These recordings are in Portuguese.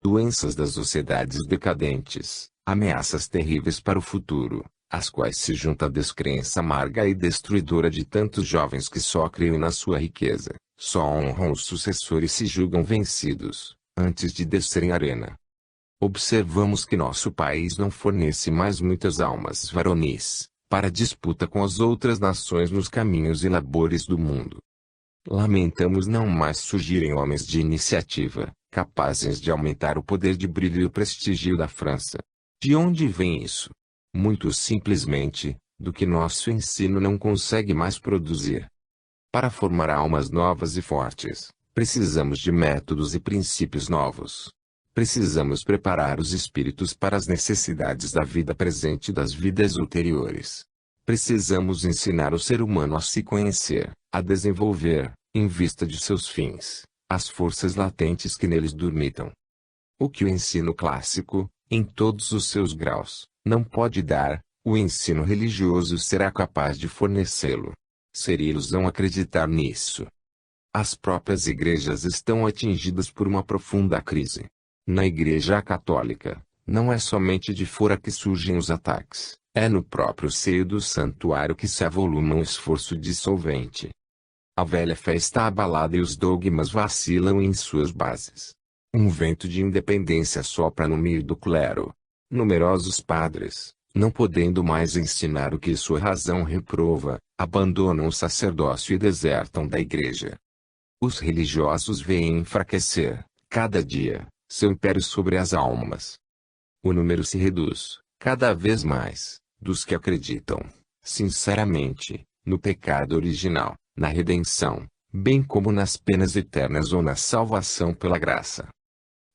doenças das sociedades decadentes, ameaças terríveis para o futuro, às quais se junta a descrença amarga e destruidora de tantos jovens que só creem na sua riqueza, só honram os sucessores e se julgam vencidos, antes de descerem a arena. Observamos que nosso país não fornece mais muitas almas varonis, para disputa com as outras nações nos caminhos e labores do mundo. Lamentamos não mais surgirem homens de iniciativa, capazes de aumentar o poder de brilho e o prestígio da França. De onde vem isso? Muito simplesmente, do que nosso ensino não consegue mais produzir. Para formar almas novas e fortes, precisamos de métodos e princípios novos. Precisamos preparar os espíritos para as necessidades da vida presente e das vidas ulteriores. Precisamos ensinar o ser humano a se conhecer, a desenvolver, em vista de seus fins, as forças latentes que neles dormitam. O que o ensino clássico, em todos os seus graus, não pode dar, o ensino religioso será capaz de fornecê-lo. Seria ilusão acreditar nisso. As próprias igrejas estão atingidas por uma profunda crise. Na Igreja Católica, não é somente de fora que surgem os ataques, é no próprio seio do santuário que se avoluma um esforço dissolvente. A velha fé está abalada e os dogmas vacilam em suas bases. Um vento de independência sopra no meio do clero. Numerosos padres, não podendo mais ensinar o que sua razão reprova, abandonam o sacerdócio e desertam da igreja. Os religiosos veem enfraquecer, cada dia, seu império sobre as almas. O número se reduz, cada vez mais, dos que acreditam, sinceramente, no pecado original, na redenção, bem como nas penas eternas ou na salvação pela graça.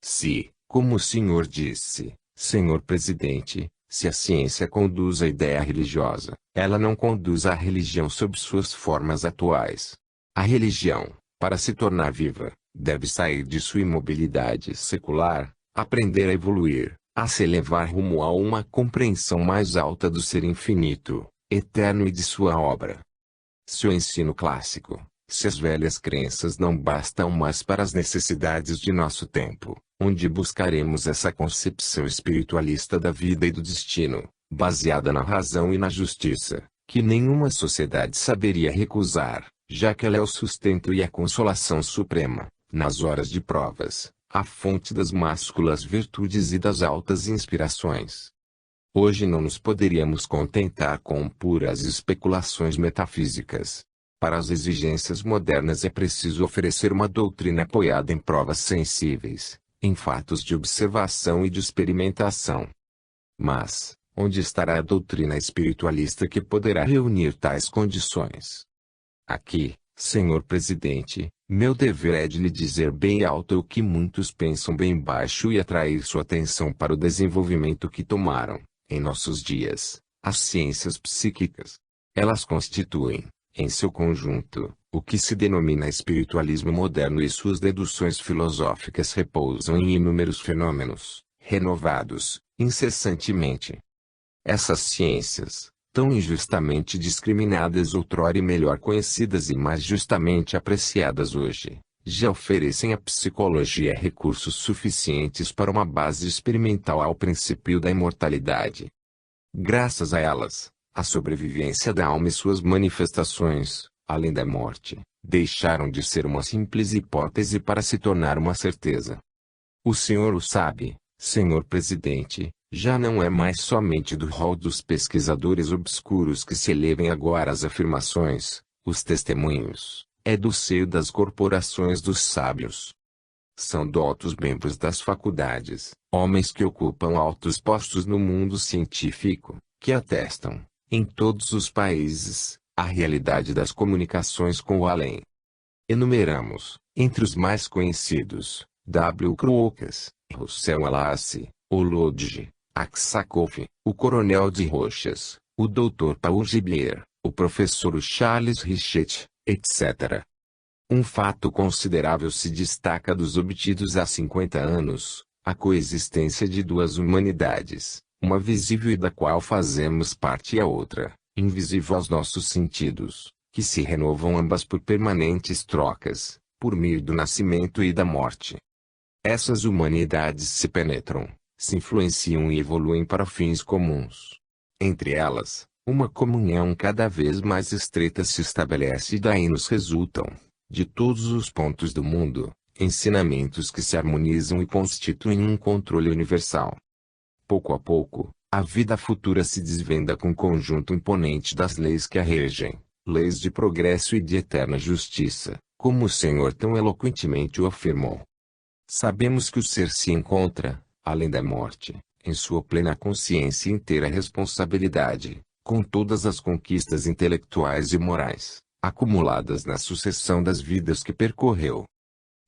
Se, como o senhor disse, senhor presidente, se a ciência conduz a ideia religiosa, ela não conduz a religião sob suas formas atuais. A religião, para se tornar viva, deve sair de sua imobilidade secular, aprender a evoluir, a se elevar rumo a uma compreensão mais alta do ser infinito, eterno e de sua obra. Se o ensino clássico, se as velhas crenças não bastam mais para as necessidades de nosso tempo, onde buscaremos essa concepção espiritualista da vida e do destino, baseada na razão e na justiça, que nenhuma sociedade saberia recusar, já que ela é o sustento e a consolação suprema, nas horas de provas, a fonte das másculas virtudes e das altas inspirações. Hoje não nos poderíamos contentar com puras especulações metafísicas. Para as exigências modernas é preciso oferecer uma doutrina apoiada em provas sensíveis, em fatos de observação e de experimentação. Mas, onde estará a doutrina espiritualista que poderá reunir tais condições? Aqui, senhor presidente, meu dever é de lhe dizer bem alto o que muitos pensam bem baixo e atrair sua atenção para o desenvolvimento que tomaram, em nossos dias, as ciências psíquicas. Elas constituem, em seu conjunto, o que se denomina espiritualismo moderno e suas deduções filosóficas repousam em inúmeros fenômenos, renovados, incessantemente. Essas ciências, tão injustamente discriminadas outrora e melhor conhecidas e mais justamente apreciadas hoje, já oferecem à psicologia recursos suficientes para uma base experimental ao princípio da imortalidade. Graças a elas, a sobrevivência da alma e suas manifestações, além da morte, deixaram de ser uma simples hipótese para se tornar uma certeza. O senhor o sabe, senhor presidente, já não é mais somente do rol dos pesquisadores obscuros que se elevem agora as afirmações, os testemunhos, é do seio das corporações dos sábios. São doutos membros das faculdades, homens que ocupam altos postos no mundo científico, que atestam, em todos os países, a realidade das comunicações com o além. Enumeramos, entre os mais conhecidos, W. Crookes, Russell Wallace, Olodji, Aksakoff, o Coronel de Rochas, o Dr. Paul Giblier, o Professor Charles Richet, etc. Um fato considerável se destaca dos obtidos há 50 anos, a coexistência de duas humanidades, uma visível e da qual fazemos parte e a outra, invisível aos nossos sentidos, que se renovam ambas por permanentes trocas, por meio do nascimento e da morte. Essas humanidades se penetram, se influenciam e evoluem para fins comuns. Entre elas, uma comunhão cada vez mais estreita se estabelece e daí nos resultam, de todos os pontos do mundo, ensinamentos que se harmonizam e constituem um controle universal. Pouco a pouco, a vida futura se desvenda com o conjunto imponente das leis que a regem, leis de progresso e de eterna justiça, como o Senhor tão eloquentemente o afirmou. Sabemos que o ser se encontra, além da morte, em sua plena consciência e inteira responsabilidade, com todas as conquistas intelectuais e morais, acumuladas na sucessão das vidas que percorreu.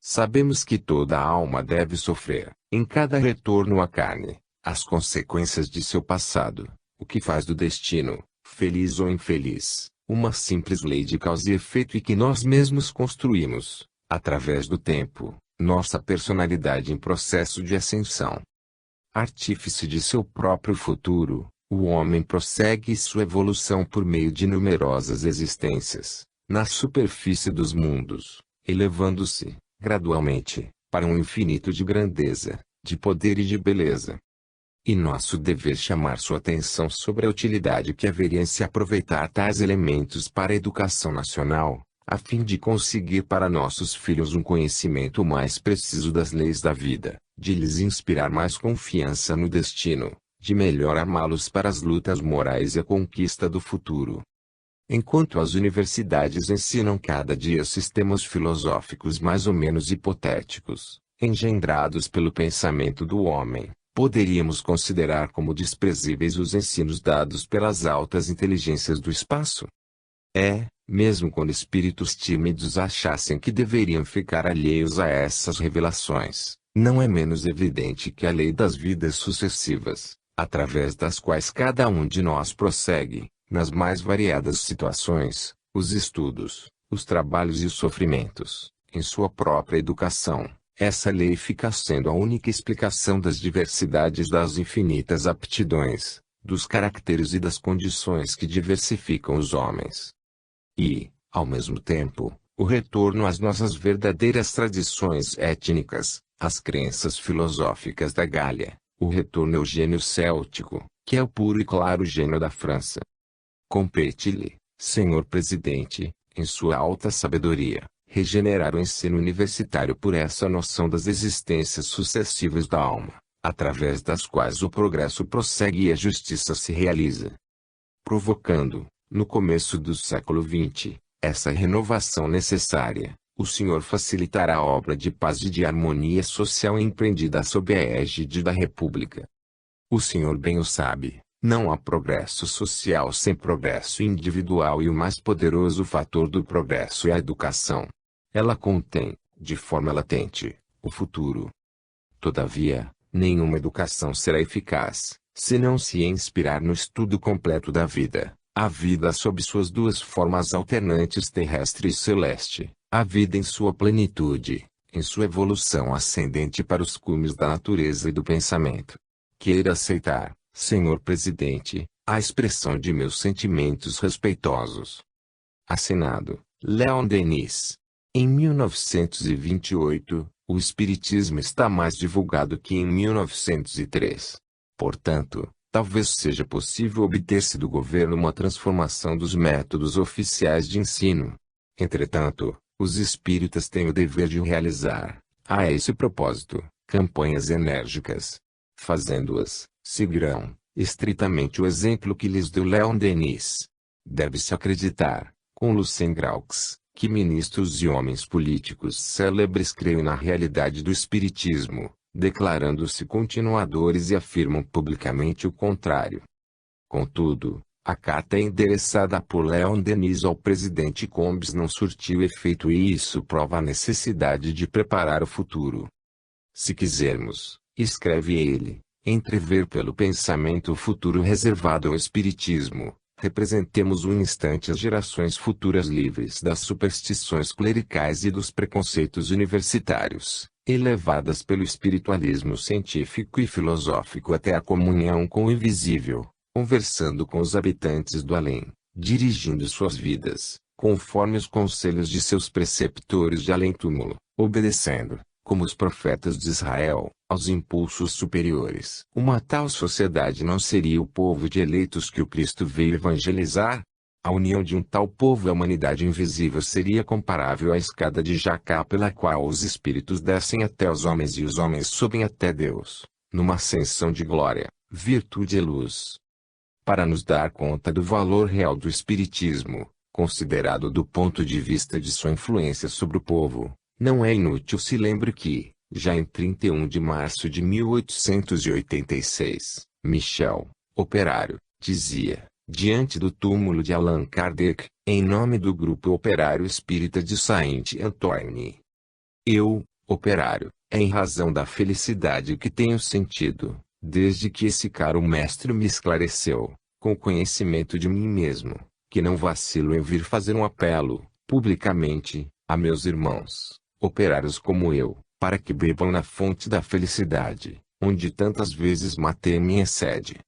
Sabemos que toda alma deve sofrer, em cada retorno à carne, as consequências de seu passado, o que faz do destino, feliz ou infeliz, uma simples lei de causa e efeito e que nós mesmos construímos, através do tempo, nossa personalidade em processo de ascensão. Artífice de seu próprio futuro, o homem prossegue sua evolução por meio de numerosas existências, na superfície dos mundos, elevando-se, gradualmente, para um infinito de grandeza, de poder e de beleza. E nosso dever chamar sua atenção sobre a utilidade que haveria em se aproveitar tais elementos para a educação nacional, a fim de conseguir para nossos filhos um conhecimento mais preciso das leis da vida, de lhes inspirar mais confiança no destino, de melhor amá-los para as lutas morais e a conquista do futuro. Enquanto as universidades ensinam cada dia sistemas filosóficos mais ou menos hipotéticos, engendrados pelo pensamento do homem, poderíamos considerar como desprezíveis os ensinos dados pelas altas inteligências do espaço? Mesmo quando espíritos tímidos achassem que deveriam ficar alheios a essas revelações, não é menos evidente que a lei das vidas sucessivas, através das quais cada um de nós prossegue, nas mais variadas situações, os estudos, os trabalhos e os sofrimentos, em sua própria educação, essa lei fica sendo a única explicação das diversidades das infinitas aptidões, dos caracteres e das condições que diversificam os homens. E, ao mesmo tempo, o retorno às nossas verdadeiras tradições étnicas, às crenças filosóficas da Gália, o retorno ao gênio céltico, que é o puro e claro gênio da França. Compete-lhe, senhor presidente, em sua alta sabedoria, regenerar o ensino universitário por essa noção das existências sucessivas da alma, através das quais o progresso prossegue e a justiça se realiza. Provocando, no começo do século XX, essa renovação necessária, o Senhor facilitará a obra de paz e de harmonia social empreendida sob a égide da República. O Senhor bem o sabe, não há progresso social sem progresso individual e o mais poderoso fator do progresso é a educação. Ela contém, de forma latente, o futuro. Todavia, nenhuma educação será eficaz, se não se inspirar no estudo completo da vida, a vida sob suas duas formas alternantes terrestre e celeste, a vida em sua plenitude, em sua evolução ascendente para os cumes da natureza e do pensamento. Queira aceitar, senhor presidente, a expressão de meus sentimentos respeitosos. Assinado, Leon Denis. Em 1928, o Espiritismo está mais divulgado que em 1903. Portanto, talvez seja possível obter-se do governo uma transformação dos métodos oficiais de ensino. Entretanto, os espíritas têm o dever de realizar, a esse propósito, campanhas enérgicas. Fazendo-as, seguirão, estritamente o exemplo que lhes deu Leon Denis. Deve-se acreditar, com Lucien Graux, que ministros e homens políticos célebres creem na realidade do espiritismo, declarando-se continuadores e afirmam publicamente o contrário. Contudo, a carta endereçada por Leon Denis ao presidente Combes não surtiu efeito e isso prova a necessidade de preparar o futuro. Se quisermos, escreve ele, entrever pelo pensamento o futuro reservado ao espiritismo, representemos um instante as gerações futuras livres das superstições clericais e dos preconceitos universitários, elevadas pelo espiritualismo científico e filosófico até a comunhão com o invisível, conversando com os habitantes do além, dirigindo suas vidas, conforme os conselhos de seus preceptores de além-túmulo, obedecendo, como os profetas de Israel, aos impulsos superiores. Uma tal sociedade não seria o povo de eleitos que o Cristo veio evangelizar? A união de um tal povo à humanidade invisível seria comparável à escada de Jacá pela qual os espíritos descem até os homens e os homens sobem até Deus, numa ascensão de glória, virtude e luz. Para nos dar conta do valor real do Espiritismo, considerado do ponto de vista de sua influência sobre o povo, não é inútil se lembre que, já em 31 de março de 1886, Michel, operário, dizia, diante do túmulo de Allan Kardec, em nome do Grupo Operário Espírita de Saint-Antoine: eu, operário, em razão da felicidade que tenho sentido, desde que esse caro mestre me esclareceu, com conhecimento de mim mesmo, que não vacilo em vir fazer um apelo, publicamente, a meus irmãos, operários como eu, para que bebam na fonte da felicidade, onde tantas vezes matei minha sede.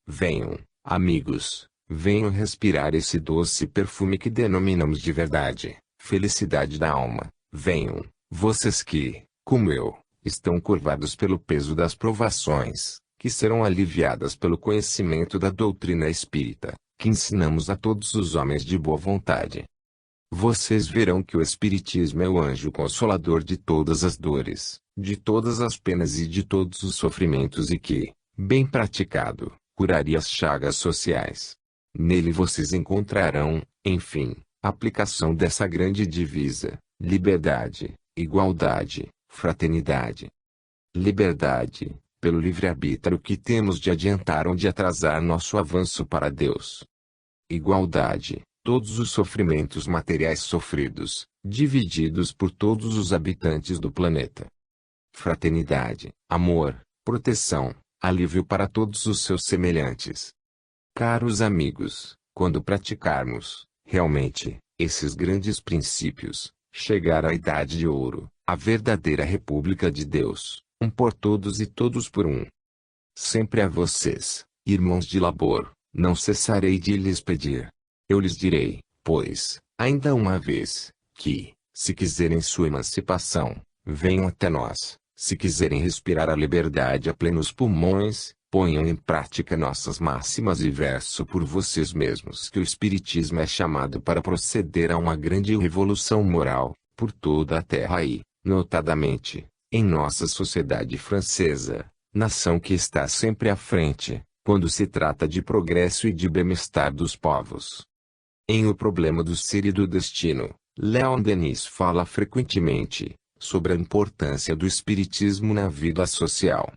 Venham, amigos, venham respirar esse doce perfume que denominamos de verdade, felicidade da alma. Venham, vocês que, como eu, estão curvados pelo peso das provações, que serão aliviadas pelo conhecimento da doutrina espírita, que ensinamos a todos os homens de boa vontade. Vocês verão que o Espiritismo é o anjo consolador de todas as dores, de todas as penas e de todos os sofrimentos e que, bem praticado, curaria as chagas sociais. Nele vocês encontrarão, enfim, a aplicação dessa grande divisa: liberdade, igualdade, fraternidade. Liberdade, pelo livre-arbítrio que temos de adiantar ou de atrasar nosso avanço para Deus. Igualdade, todos os sofrimentos materiais sofridos, divididos por todos os habitantes do planeta. Fraternidade, amor, proteção, alívio para todos os seus semelhantes. Caros amigos, quando praticarmos, realmente, esses grandes princípios, chegar à idade de ouro, a verdadeira República de Deus, um por todos e todos por um. Sempre a vocês, irmãos de labor, não cessarei de lhes pedir. Eu lhes direi, pois, ainda uma vez, que, se quiserem sua emancipação, venham até nós. Se quiserem respirar a liberdade a plenos pulmões, ponham em prática nossas máximas e verso por vocês mesmos que o Espiritismo é chamado para proceder a uma grande revolução moral, por toda a terra e, notadamente, em nossa sociedade francesa, nação que está sempre à frente, quando se trata de progresso e de bem-estar dos povos. Em O Problema do Ser e do Destino, Leon Denis fala frequentemente sobre a importância do Espiritismo na vida social.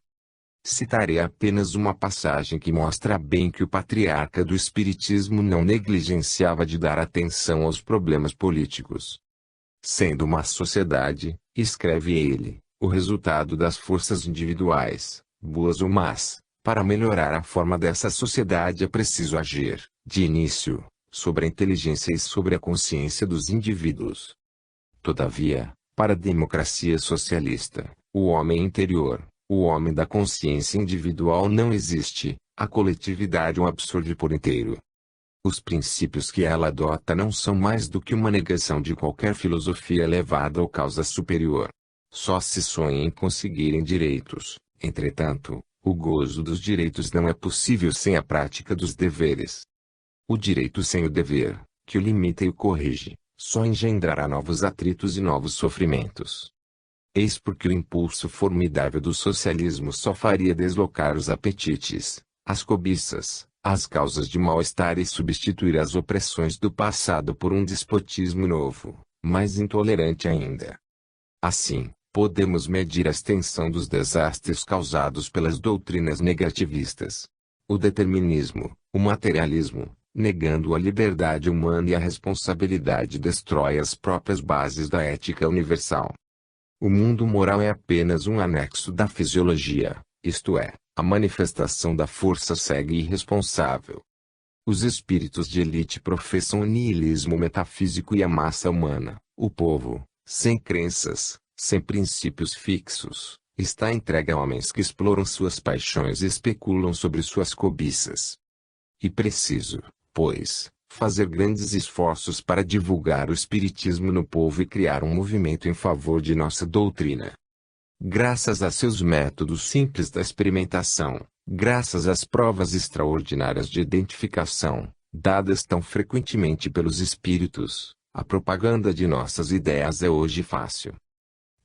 Citarei apenas uma passagem que mostra bem que o patriarca do Espiritismo não negligenciava de dar atenção aos problemas políticos. Sendo uma sociedade, escreve ele, o resultado das forças individuais, boas ou más, para melhorar a forma dessa sociedade é preciso agir, de início, sobre a inteligência e sobre a consciência dos indivíduos. Todavia, para a democracia socialista, o homem interior, o homem da consciência individual não existe, a coletividade o absorve por inteiro. Os princípios que ela adota não são mais do que uma negação de qualquer filosofia elevada ou causa superior. Só se sonha em conseguirem direitos, entretanto, o gozo dos direitos não é possível sem a prática dos deveres. O direito sem o dever, que o limita e o corrige, só engendrará novos atritos e novos sofrimentos. Eis porque o impulso formidável do socialismo só faria deslocar os apetites, as cobiças, as causas de mal-estar e substituir as opressões do passado por um despotismo novo, mais intolerante ainda. Assim, podemos medir a extensão dos desastres causados pelas doutrinas negativistas. O determinismo, o materialismo, negando a liberdade humana e a responsabilidade, destrói as próprias bases da ética universal. O mundo moral é apenas um anexo da fisiologia, isto é, a manifestação da força cega e irresponsável. Os espíritos de elite professam o niilismo metafísico e a massa humana, o povo, sem crenças, sem princípios fixos, está entregue a homens que exploram suas paixões e especulam sobre suas cobiças. E preciso, pois, fazer grandes esforços para divulgar o espiritismo no povo e criar um movimento em favor de nossa doutrina. Graças a seus métodos simples da experimentação, graças às provas extraordinárias de identificação, dadas tão frequentemente pelos espíritos, a propaganda de nossas ideias é hoje fácil.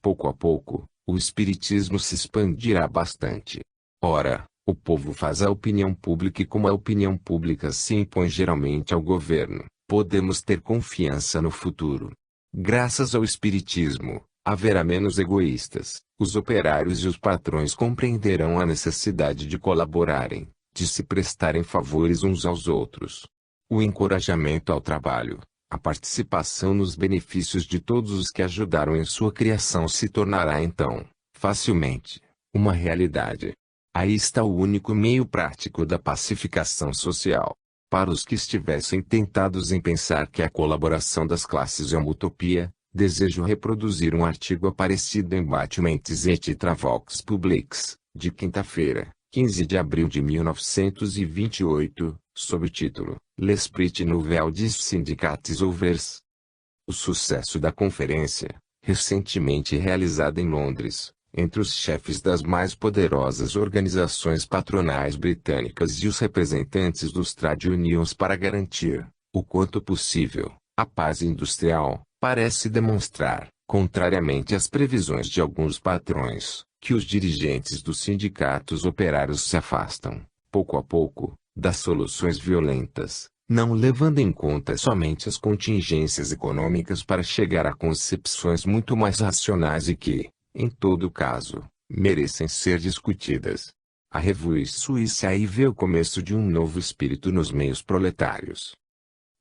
Pouco a pouco, o espiritismo se expandirá bastante. Ora, o povo faz a opinião pública e como a opinião pública se impõe geralmente ao governo, podemos ter confiança no futuro. Graças ao espiritismo, haverá menos egoístas, os operários e os patrões compreenderão a necessidade de colaborarem, de se prestarem favores uns aos outros. O encorajamento ao trabalho, a participação nos benefícios de todos os que ajudaram em sua criação se tornará então, facilmente, uma realidade. Aí está o único meio prático da pacificação social. Para os que estivessem tentados em pensar que a colaboração das classes é uma utopia, desejo reproduzir um artigo aparecido em Batementes et Travaux Publics, de quinta-feira, 15 de abril de 1928, sob o título L'esprit nouveau des syndicats ouvriers. O sucesso da conferência, recentemente realizada em Londres, entre os chefes das mais poderosas organizações patronais britânicas e os representantes dos trade unions para garantir, o quanto possível, a paz industrial, parece demonstrar, contrariamente às previsões de alguns patrões, que os dirigentes dos sindicatos operários se afastam, pouco a pouco, das soluções violentas, não levando em conta somente as contingências econômicas para chegar a concepções muito mais racionais e que, em todo caso, merecem ser discutidas. A Revue Suisse aí vê o começo de um novo espírito nos meios proletários.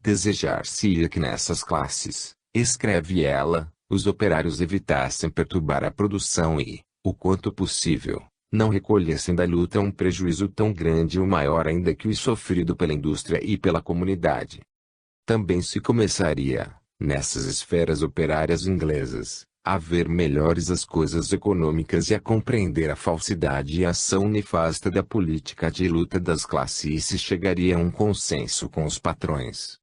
Desejar-se-ia que nessas classes, escreve ela, os operários evitassem perturbar a produção e, o quanto possível, não recolhessem da luta um prejuízo tão grande ou maior ainda que o sofrido pela indústria e pela comunidade. Também se começaria, nessas esferas operárias inglesas, a ver melhores as coisas econômicas e a compreender a falsidade e a ação nefasta da política de luta das classes e se chegaria a um consenso com os patrões.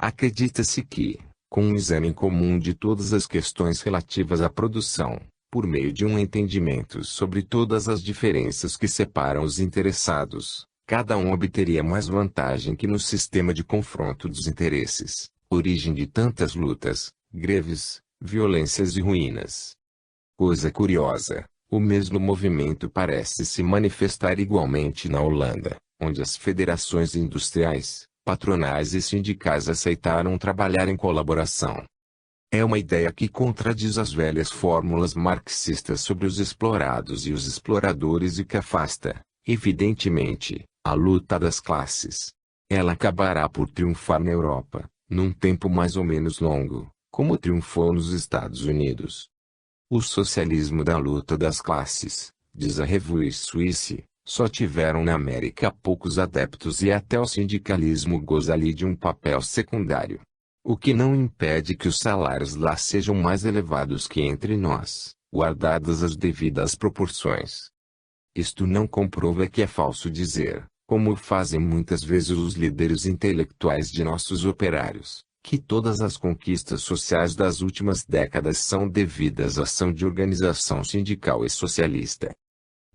Acredita-se que, com um exame comum de todas as questões relativas à produção, por meio de um entendimento sobre todas as diferenças que separam os interessados, cada um obteria mais vantagem que no sistema de confronto dos interesses, origem de tantas lutas, greves, violências e ruínas. Coisa curiosa, o mesmo movimento parece se manifestar igualmente na Holanda, onde as federações industriais, patronais e sindicais aceitaram trabalhar em colaboração. É uma ideia que contradiz as velhas fórmulas marxistas sobre os explorados e os exploradores e que afasta, evidentemente, a luta das classes. Ela acabará por triunfar na Europa, num tempo mais ou menos longo, como triunfou nos Estados Unidos. O socialismo da luta das classes, diz a Revue Suisse, só tiveram na América poucos adeptos e até o sindicalismo goza ali de um papel secundário. O que não impede que os salários lá sejam mais elevados que entre nós, guardadas as devidas proporções. Isto não comprova que é falso dizer, como fazem muitas vezes os líderes intelectuais de nossos operários, que todas as conquistas sociais das últimas décadas são devidas à ação de organização sindical e socialista.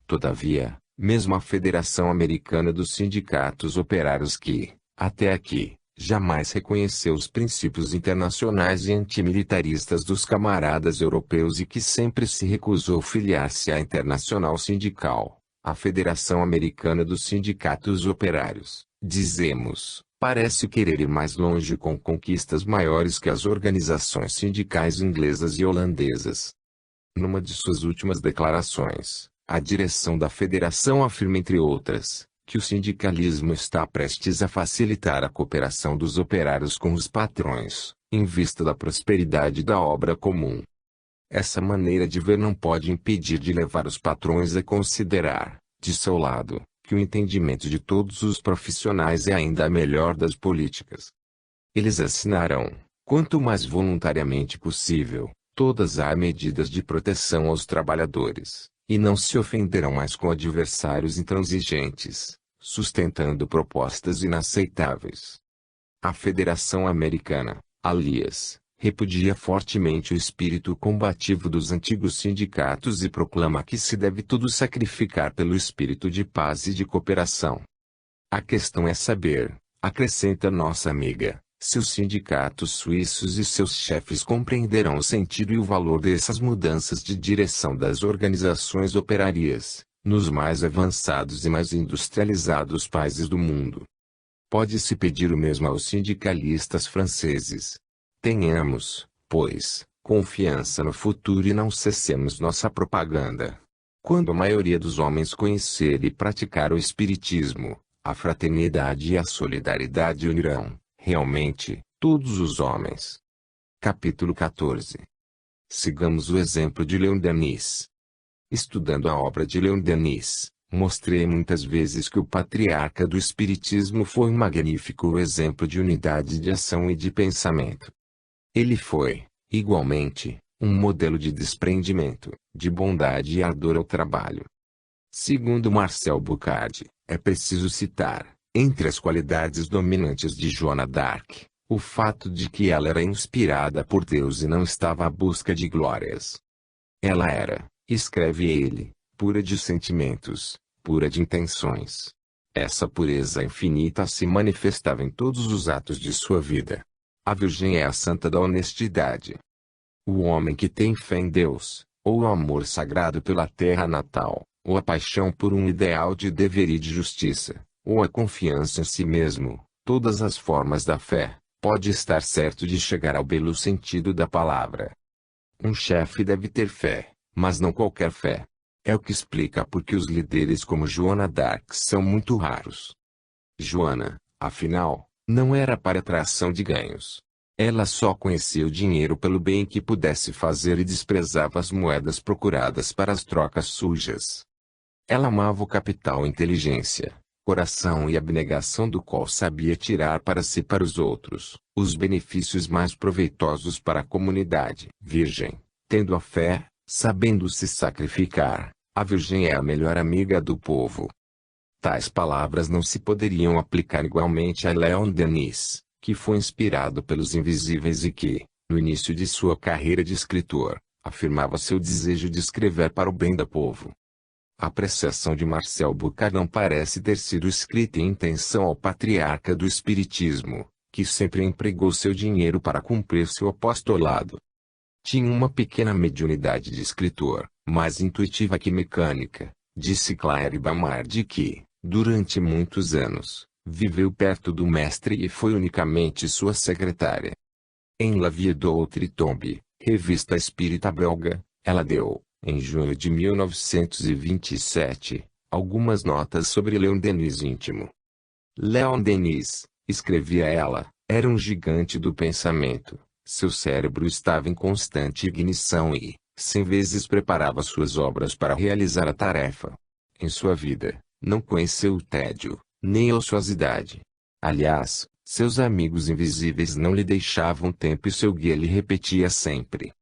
Todavia, mesmo a Federação Americana dos Sindicatos Operários que, até aqui, jamais reconheceu os princípios internacionais e antimilitaristas dos camaradas europeus e que sempre se recusou filiar-se à Internacional Sindical, a Federação Americana dos Sindicatos Operários, dizemos, parece querer ir mais longe com conquistas maiores que as organizações sindicais inglesas e holandesas. Numa de suas últimas declarações, a direção da federação afirma entre outras, que o sindicalismo está prestes a facilitar a cooperação dos operários com os patrões, em vista da prosperidade da obra comum. Essa maneira de ver não pode impedir de levar os patrões a considerar, de seu lado, que o entendimento de todos os profissionais é ainda a melhor das políticas. Eles assinarão, quanto mais voluntariamente possível, todas as medidas de proteção aos trabalhadores, e não se ofenderão mais com adversários intransigentes, sustentando propostas inaceitáveis. A Federação Americana, aliás, repudia fortemente o espírito combativo dos antigos sindicatos e proclama que se deve tudo sacrificar pelo espírito de paz e de cooperação. A questão é saber, acrescenta nossa amiga, se os sindicatos suíços e seus chefes compreenderão o sentido e o valor dessas mudanças de direção das organizações operárias, nos mais avançados e mais industrializados países do mundo. Pode-se pedir o mesmo aos sindicalistas franceses. Tenhamos, pois, confiança no futuro e não cessemos nossa propaganda. Quando a maioria dos homens conhecer e praticar o espiritismo, a fraternidade e a solidariedade unirão, realmente, todos os homens. Capítulo 14. Sigamos o exemplo de Leon Denis. Estudando a obra de Leon Denis, mostrei muitas vezes que o patriarca do espiritismo foi um magnífico exemplo de unidade de ação e de pensamento. Ele foi, igualmente, um modelo de desprendimento, de bondade e ardor ao trabalho. Segundo Marcel Bucard, é preciso citar, entre as qualidades dominantes de Joana d'Arc, o fato de que ela era inspirada por Deus e não estava à busca de glórias. Ela era, escreve ele, pura de sentimentos, pura de intenções. Essa pureza infinita se manifestava em todos os atos de sua vida. A Virgem é a santa da honestidade. O homem que tem fé em Deus, ou o amor sagrado pela terra natal, ou a paixão por um ideal de dever e de justiça, ou a confiança em si mesmo, todas as formas da fé, pode estar certo de chegar ao belo sentido da palavra. Um chefe deve ter fé, mas não qualquer fé. É o que explica por que os líderes como Joana d'Arc são muito raros. Joana, afinal, não era para atração de ganhos. Ela só conhecia o dinheiro pelo bem que pudesse fazer e desprezava as moedas procuradas para as trocas sujas. Ela amava o capital inteligência, coração e abnegação do qual sabia tirar para si e para os outros, os benefícios mais proveitosos para a comunidade. Virgem, tendo a fé, sabendo se sacrificar, a Virgem é a melhor amiga do povo. Tais palavras não se poderiam aplicar igualmente a Leon Denis, que foi inspirado pelos invisíveis e que, no início de sua carreira de escritor, afirmava seu desejo de escrever para o bem do povo. A apreciação de Marcel Bucard não parece ter sido escrita em intenção ao patriarca do espiritismo, que sempre empregou seu dinheiro para cumprir seu apostolado. Tinha uma pequena mediunidade de escritor, mais intuitiva que mecânica, disse Claire Bamard que, durante muitos anos, viveu perto do mestre e foi unicamente sua secretária. Em La Vie d'Outre Tombe, revista espírita belga, ela deu, em junho de 1927, algumas notas sobre Leon Denis íntimo. Leon Denis, escrevia ela, era um gigante do pensamento. Seu cérebro estava em constante ignição e, sem vezes preparava suas obras para realizar a tarefa. Em sua vida, não conheceu o tédio, nem a ociosidade. Aliás, seus amigos invisíveis não lhe deixavam tempo e seu guia lhe repetia sempre: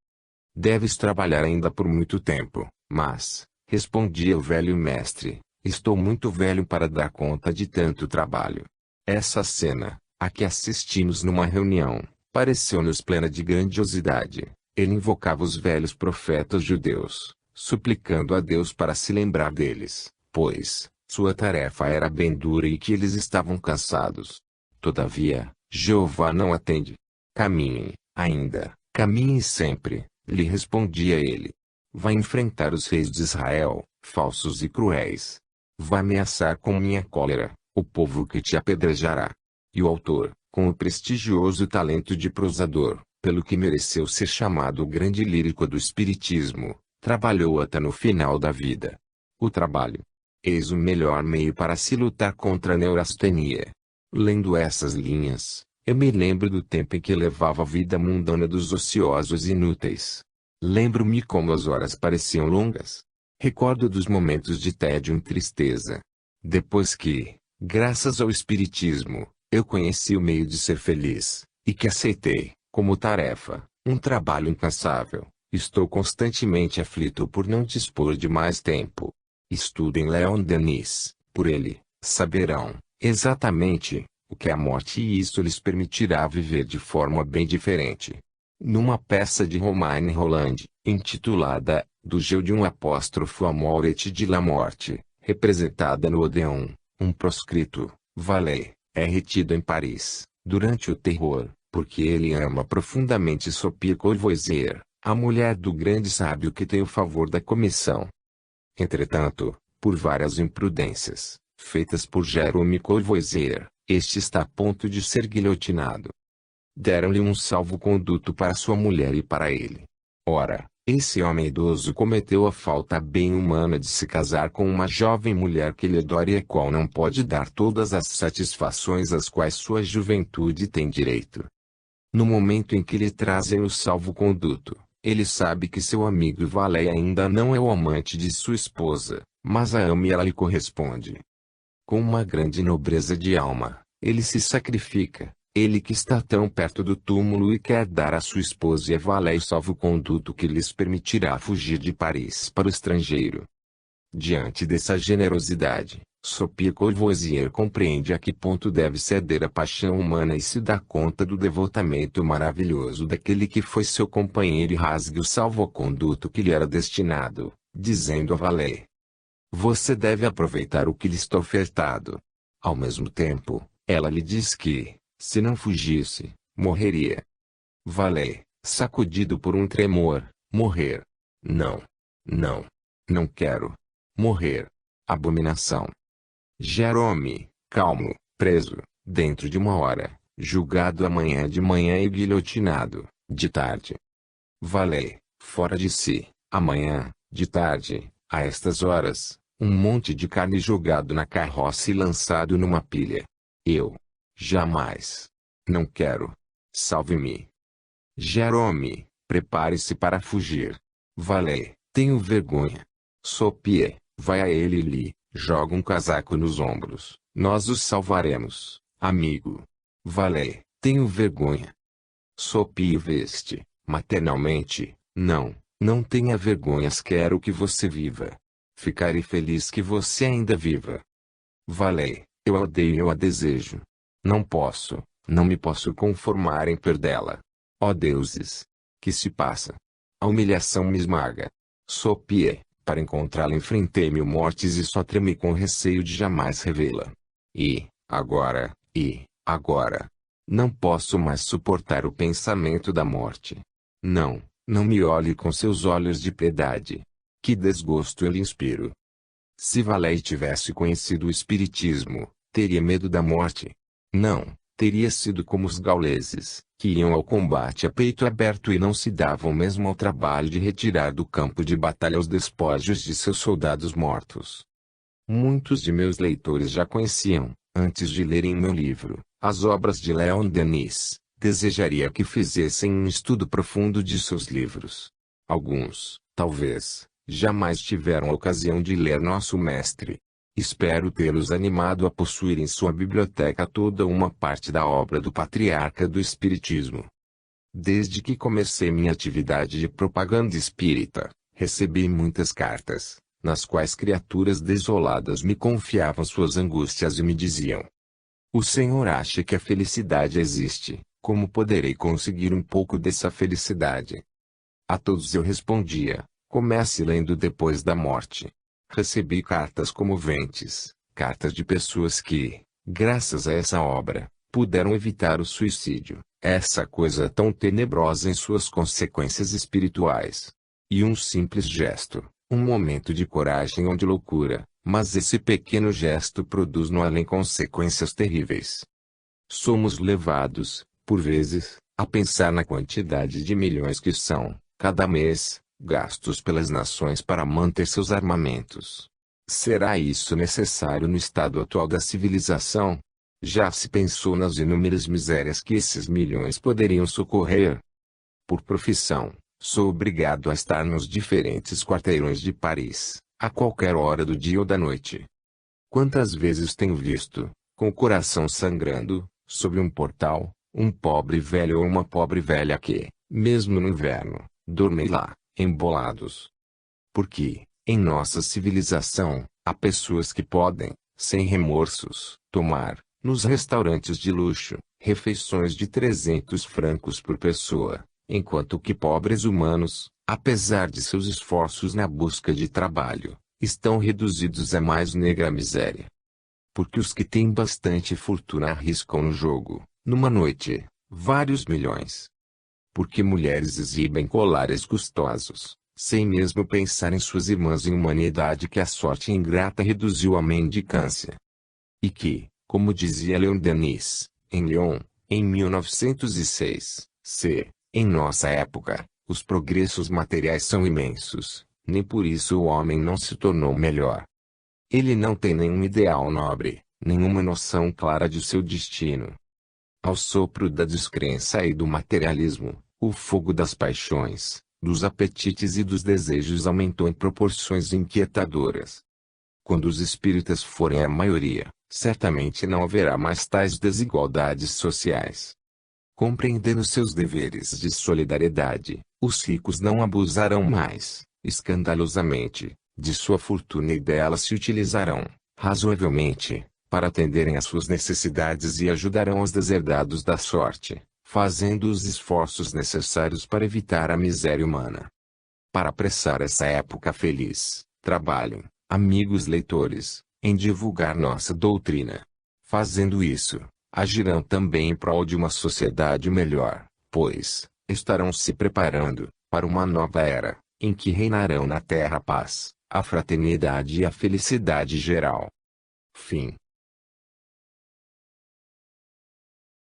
deves trabalhar ainda por muito tempo, mas, respondia o velho mestre, estou muito velho para dar conta de tanto trabalho. Essa cena, a que assistimos numa reunião, pareceu-nos plena de grandiosidade. Ele invocava os velhos profetas judeus, suplicando a Deus para se lembrar deles, pois, sua tarefa era bem dura e que eles estavam cansados. Todavia, Jeová não atende. Caminhem, ainda, caminhem sempre, lhe respondia ele. Vá enfrentar os reis de Israel, falsos e cruéis. Vá ameaçar com minha cólera, o povo que te apedrejará. E o autor, com o prestigioso talento de prosador, pelo que mereceu ser chamado o grande lírico do espiritismo, trabalhou até no final da vida. O trabalho. Eis o melhor meio para se lutar contra a neurastenia. Lendo essas linhas, eu me lembro do tempo em que levava a vida mundana dos ociosos inúteis. Lembro-me como as horas pareciam longas. Recordo dos momentos de tédio e tristeza. Depois que, graças ao espiritismo, eu conheci o meio de ser feliz, e que aceitei, como tarefa, um trabalho incansável, estou constantemente aflito por não dispor de mais tempo. Estudem Leon Denis, por ele, saberão, exatamente, o que é a morte e isso lhes permitirá viver de forma bem diferente. Numa peça de Romain Rolland, intitulada Do Jeu de Amor et de la Morte, representada no Odéon, um proscrito, Valet, é retido em Paris, durante o terror, porque ele ama profundamente Sophie Courvoisier, a mulher do grande sábio que tem o favor da comissão. Entretanto, por várias imprudências, feitas por Jérôme Courvoisier, este está a ponto de ser guilhotinado. Deram-lhe um salvo-conduto para sua mulher e para ele. Ora, esse homem idoso cometeu a falta bem humana de se casar com uma jovem mulher que lhe adora e a qual não pode dar todas as satisfações às quais sua juventude tem direito. No momento em que lhe trazem o salvo-conduto, ele sabe que seu amigo Valet ainda não é o amante de sua esposa, mas a ama e ela lhe corresponde. Com uma grande nobreza de alma, ele se sacrifica, ele que está tão perto do túmulo e quer dar a sua esposa e a Valet o salvo-conduto que lhes permitirá fugir de Paris para o estrangeiro. Diante dessa generosidade, Sophie Courvoisier compreende a que ponto deve ceder a paixão humana e se dá conta do devotamento maravilhoso daquele que foi seu companheiro e rasga o salvo-conduto que lhe era destinado, dizendo a Valet: "Você deve aproveitar o que lhe está ofertado." Ao mesmo tempo, ela lhe diz que, se não fugisse, morreria. Valet, sacudido por um tremor: "Morrer? Não. Não. Não quero. Morrer. Abominação." Jérôme, calmo, preso, dentro de 1 hora, julgado amanhã de manhã e guilhotinado, de tarde. Valet, fora de si, amanhã, de tarde, a estas horas, um monte de carne jogado na carroça e lançado numa pilha. Eu. Jamais. Não quero. Salve-me. Jérôme, prepare-se para fugir. Valet, tenho vergonha. Sophie, vai a ele e lhe joga um casaco nos ombros. Nós os salvaremos, amigo. Valet, tenho vergonha. Sophie veste, maternalmente: "Não, não tenha vergonhas, quero que você viva. Ficarei feliz que você ainda viva." Valet, eu a odeio e eu a desejo. Não me posso conformar em perdê-la. Ó deuses! Que se passa? A humilhação me esmaga. Sophie, para encontrá-la enfrentei 1000 mortes e só tremi com receio de jamais revê-la. E agora, não posso mais suportar o pensamento da morte. Não, não me olhe com seus olhos de piedade. Que desgosto eu lhe inspiro. Se Valet tivesse conhecido o espiritismo, teria medo da morte? Não, teria sido como os gauleses, que iam ao combate a peito aberto e não se davam mesmo ao trabalho de retirar do campo de batalha os despojos de seus soldados mortos. Muitos de meus leitores já conheciam, antes de lerem meu livro, as obras de Léon Denis. Desejaria que fizessem um estudo profundo de seus livros. Alguns, talvez, jamais tiveram a ocasião de ler nosso mestre. Espero tê-los animado a possuir em sua biblioteca toda uma parte da obra do patriarca do Espiritismo. Desde que comecei minha atividade de propaganda espírita, recebi muitas cartas, nas quais criaturas desoladas me confiavam suas angústias e me diziam: "O senhor acha que a felicidade existe? Como poderei conseguir um pouco dessa felicidade?" A todos eu respondia: "Comece lendo depois da morte." Recebi cartas comoventes, cartas de pessoas que, graças a essa obra, puderam evitar o suicídio, essa coisa tão tenebrosa em suas consequências espirituais. E um simples gesto, um momento de coragem ou de loucura, mas esse pequeno gesto produz no além consequências terríveis. Somos levados, por vezes, a pensar na quantidade de milhões que são, cada mês, gastos pelas nações para manter seus armamentos. Será isso necessário no estado atual da civilização? Já se pensou nas inúmeras misérias que esses milhões poderiam socorrer? Por profissão, sou obrigado a estar nos diferentes quarteirões de Paris, a qualquer hora do dia ou da noite. Quantas vezes tenho visto, com o coração sangrando, sobre um portal, um pobre velho ou uma pobre velha que, mesmo no inverno, dormem lá, embolados. Porque, em nossa civilização, há pessoas que podem, sem remorsos, tomar, nos restaurantes de luxo, refeições de 300 francos por pessoa, enquanto que pobres humanos, apesar de seus esforços na busca de trabalho, estão reduzidos à mais negra miséria. Porque os que têm bastante fortuna arriscam no jogo, numa noite, vários milhões. Porque mulheres exibem colares custosos, sem mesmo pensar em suas irmãs em humanidade que a sorte ingrata reduziu à mendicância. E que, como dizia Leon Denis, em Lyon, em 1906, em nossa época, os progressos materiais são imensos, nem por isso o homem não se tornou melhor. Ele não tem nenhum ideal nobre, nenhuma noção clara de seu destino. Ao sopro da descrença e do materialismo, o fogo das paixões, dos apetites e dos desejos aumentou em proporções inquietadoras. Quando os espíritas forem a maioria, certamente não haverá mais tais desigualdades sociais. Compreendendo seus deveres de solidariedade, os ricos não abusarão mais, escandalosamente, de sua fortuna e dela se utilizarão, razoavelmente, para atenderem às suas necessidades e ajudarão os deserdados da sorte, fazendo os esforços necessários para evitar a miséria humana. Para apressar essa época feliz, trabalhem, amigos leitores, em divulgar nossa doutrina. Fazendo isso, agirão também em prol de uma sociedade melhor, pois, estarão se preparando para uma nova era, em que reinarão na terra a paz, a fraternidade e a felicidade geral. Fim.